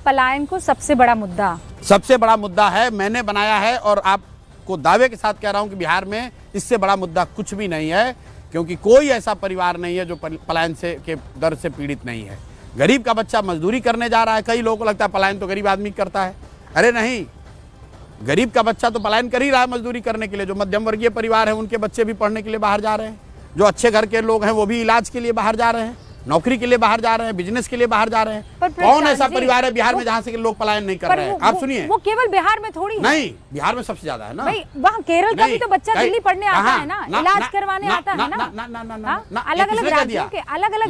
पलायन को सबसे बड़ा मुद्दा? सबसे बड़ा मुद्दा है, मैंने बनाया है और आपको दावे के साथ कह रहा हूं कि बिहार में इससे बड़ा मुद्दा कुछ भी नहीं है, क्योंकि कोई ऐसा परिवार नहीं है जो पलायन से के दर से पीड़ित नहीं है। गरीब का बच्चा मजदूरी करने जा रहा है, कई लोगों को लगता है पलायन तो गरीब आदमी करता है। अरे नहीं, गरीब का बच्चा तो पलायन कर ही रहा है मजदूरी करने के लिए। जो मध्यम वर्गीय परिवार है उनके बच्चे भी पढ़ने के लिए बाहर जा रहे हैं, जो अच्छे घर के लोग हैं वो भी इलाज के लिए बाहर जा रहे हैं, नौकरी के लिए बाहर जा रहे हैं, बिजनेस के लिए बाहर जा रहे हैं। कौन ऐसा परिवार है बिहार में जहां से लोग पलायन नहीं कर रहे हैं? आप सुनिए, वो केवल बिहार में थोड़ी नहीं, बिहार में सबसे ज्यादा है ना भाई। वहाँ केरल का भी तो बच्चा दिल्ली पढ़ने आता है ना, इलाज करवाने आता है ना। अलग अलग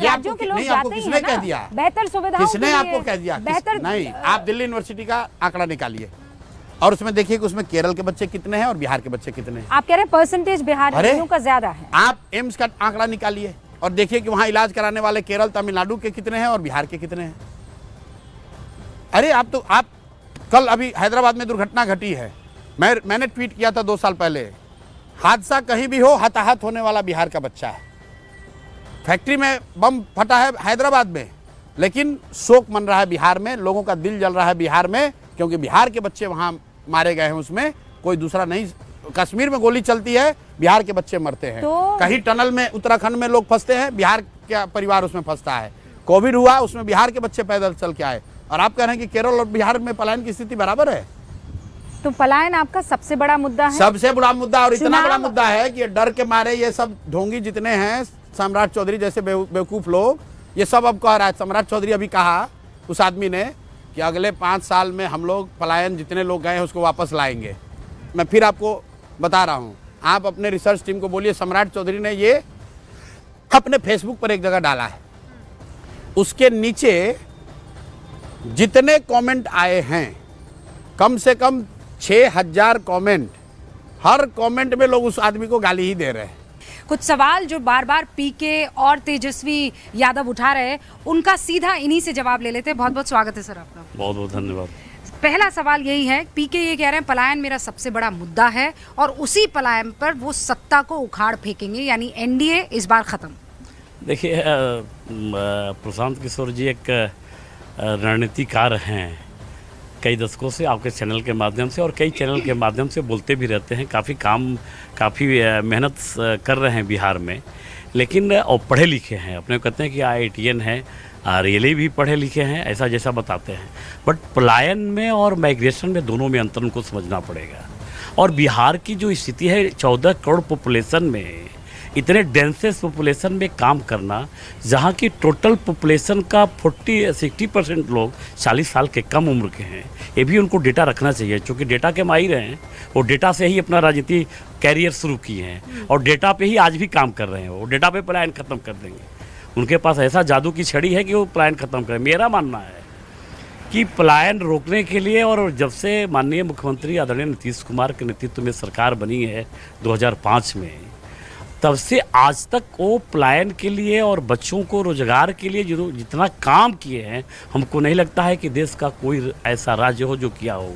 राज्यों के लोग जाते हैं। किसने कह दिया? बेहतर सुविधाओं, किसने आपको कह दिया? बेहतर नहीं, आप दिल्ली यूनिवर्सिटी का आंकड़ा निकालिए और उसमें देखिए कि उसमें केरल के बच्चे कितने हैं और बिहार के बच्चे कितने हैं। आप कह रहे हैं परसेंटेज बिहार का ज्यादा है। आप एम्स का आंकड़ा निकालिए और देखिए कि वहां इलाज कराने वाले केरल तमिलनाडु के कितने हैं और बिहार के कितने हैं। अरे आप कल अभी हैदराबाद में दुर्घटना घटी है, मैंने ट्वीट किया था 2 साल पहले, हादसा कहीं भी हो हताहत होने वाला बिहार का बच्चा है। फैक्ट्री में बम फटा है हैदराबाद में, लेकिन शोक मन रहा है बिहार में, लोगों का दिल जल रहा है बिहार में, क्योंकि बिहार के बच्चे वहां मारे गए हैं, उसमें कोई दूसरा नहीं। कश्मीर में गोली चलती है, बिहार के बच्चे मरते हैं। कहीं टनल में उत्तराखंड में लोग फंसते हैं, बिहार का परिवार उसमें फंसता है। कोविड हुआ, उसमें बिहार के बच्चे पैदल चल के आए, और आप कह रहे हैं कि केरल और बिहार में पलायन की स्थिति बराबर है। तो पलायन आपका सबसे बड़ा मुद्दा है? सबसे बड़ा मुद्दा, और इतना बड़ा मुद्दा है कि डर के मारे ये सब ढोंगी जितने हैं, सम्राट चौधरी जैसे बेवकूफ लोग, ये सब अब कह रहा है। सम्राट चौधरी अभी कहा उस आदमी ने कि अगले 5 साल में हम लोग पलायन जितने लोग गए हैं उसको वापस लाएंगे। मैं फिर आपको बता रहा हूं, आप अपने रिसर्च टीम को बोलिए, सम्राट चौधरी ने ये अपने फेसबुक पर एक जगह डाला है, उसके नीचे जितने कमेंट आए हैं, कम से कम 6000 कमेंट, हर कमेंट में लोग उस आदमी को गाली ही दे रहे हैं। कुछ सवाल जो बार बार पीके और तेजस्वी यादव उठा रहे हैं, उनका सीधा इन्हीं से जवाब ले लेते हैं। बहुत बहुत स्वागत है सर आपका। बहुत बहुत धन्यवाद। पहला सवाल यही है, पीके ये कह रहे हैं पलायन मेरा सबसे बड़ा मुद्दा है और उसी पलायन पर वो सत्ता को उखाड़ फेंकेंगे, यानी एनडीए इस बार खत्म। देखिए, प्रशांत किशोर जी एक रणनीतिकार हैं, कई दशकों से आपके चैनल के माध्यम से और कई चैनल के माध्यम से बोलते भी रहते हैं, काफ़ी मेहनत कर रहे हैं बिहार में, लेकिन और पढ़े लिखे हैं, अपने कहते हैं कि IITN है, रियली भी पढ़े लिखे हैं, ऐसा जैसा बताते हैं। बट पलायन में और माइग्रेशन में दोनों में अंतर उनको समझना पड़ेगा। और बिहार की जो स्थिति है, 14 करोड़ पॉपुलेशन में इतने डेंसेस पॉपुलेशन में काम करना, जहाँ की टोटल पॉपुलेशन का 60% लोग 40 साल के कम उम्र के हैं, ये भी उनको डेटा रखना चाहिए। क्योंकि डेटा के माहिर हैं, वो डेटा से ही अपना राजनीति कैरियर शुरू किए हैं और डेटा पे ही आज भी काम कर रहे हैं। वो डेटा पे पलायन खत्म कर देंगे, उनके पास ऐसा जादू की छड़ी है कि वो पलायन खत्म करें। मेरा मानना है कि पलायन रोकने के लिए, और जब से माननीय मुख्यमंत्री आदरणीय नीतीश कुमार के नेतृत्व में सरकार बनी है 2005 में, तब से आज तक वो पलायन के लिए और बच्चों को रोजगार के लिए जितना काम किए हैं, हमको नहीं लगता है कि देश का कोई ऐसा राज्य हो जो किया हो।